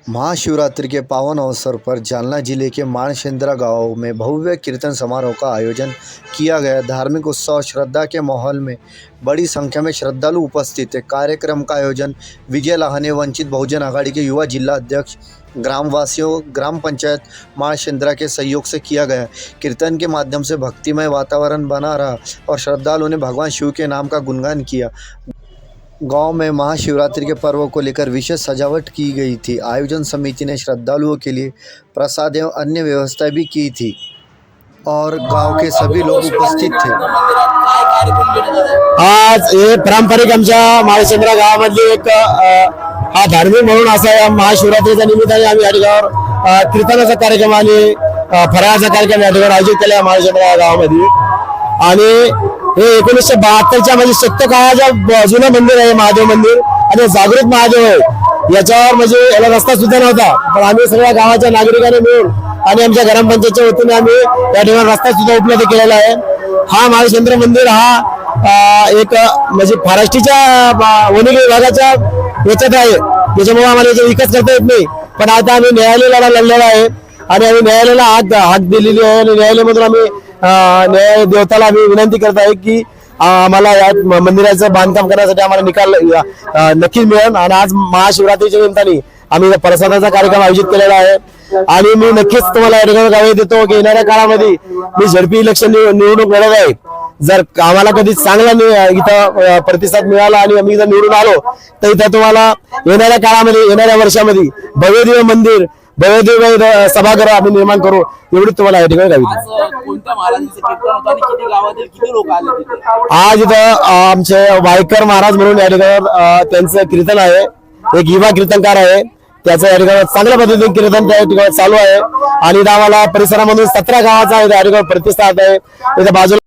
महाशिवरात्रि के पावन अवसर पर जालना जिले के मानशेंद्रा गांव में भव्य कीर्तन समारोह का आयोजन किया गया। धार्मिक उत्सव और श्रद्धा के माहौल में बड़ी संख्या में श्रद्धालु उपस्थित थे। कार्यक्रम का आयोजन विजय लाहाने वंचित बहुजन आघाड़ी के युवा जिला अध्यक्ष ग्रामवासियों ग्राम पंचायत मानशेंद्रा के सहयोग से किया गया। कीर्तन के माध्यम से भक्तिमय वातावरण बना रहा और श्रद्धालुओं ने भगवान शिव के नाम का गुणगान किया। गांव में महाशिवरात्रि के पर्व को लेकर विशेष सजावट की गई थी। आयोजन समिति ने श्रद्धालुओं के लिए प्रसाद एवं अन्य व्यवस्थाएं भी की थी और गांव के सभी लोग उपस्थित थे। आज हे पारंपरिक आमच्या माळशेंद्रा गावामधली एक हा धार्मिक म्हणून असा महाशिवरात्रीच्या निमित्ताने आम्ही या ठिकाणावर कीर्तनाचा कार्यक्रम आणि फराळाचा कार्यक्रम या ठिकाणी आयोजित केला माळशेंद्रा गावामध्ये। आणि हे 1972च्या म्हणजे सत्य काळाच्या जुनं मंदिर आहे महादेव मंदिर आणि जागृत महादेव आहे। याच्यावर म्हणजे याला रस्ता सुद्धा नव्हता, पण आम्ही सगळ्या गावाच्या नागरिकांनी मिळून आणि आमच्या ग्रामपंचायतच्या वतीने आम्ही या ठिकाणी रस्ता सुद्धा उपलब्ध केलेला आहे। हा माळशेंद्र मंदिर हा एक म्हणजे महाराष्ट्राच्या वनी विभागाच्या याच्यात आहे, त्याच्यामुळे आम्हाला याचा विकास करता येत नाही। पण आता आम्ही न्यायालयाला लढलेला आहे आणि आम्ही न्यायालयाला हात दिलेली आहे आणि न्यायालयामधून आम्ही न्याय देवताला आम्ही विनंती करत आहे की आम्हाला या मंदिराचं बांधकाम करण्यासाठी आम्हाला निकाल नक्कीच मिळेल। आणि आज महाशिवरात्रीच्या निमित्ताने आम्ही प्रसादाचा कार्यक्रम आयोजित केलेला आहे आणि मी नक्कीच तुम्हाला या ठिकाणी ग्वाही देतो की येणाऱ्या काळामध्ये मी झडपी इलेक्शन निवडणूक लढत आहे। जर आम्हाला कधी चांगला इथं प्रतिसाद मिळाला आणि आम्ही जर निवडून आलो तर इथं तुम्हाला येणाऱ्या काळामध्ये येणाऱ्या वर्षामध्ये भव्यदिव्य मंदिर भव्यदिव्य सभागृह आम्ही निर्माण करू एवढी तुम्हाला या ठिकाणी आज इथं आमचे वायकर महाराज म्हणून या ठिकाणी त्यांचं कीर्तन आहे, एक युवा कीर्तनकार आहे, त्याचं या ठिकाणी चांगल्या पद्धतीने कीर्तन त्या ठिकाणी चालू आहे। आणि आम्हाला परिसरामधून 17 गावाचा या ठिकाणी प्रतिसाद आहे। इथं बाजूला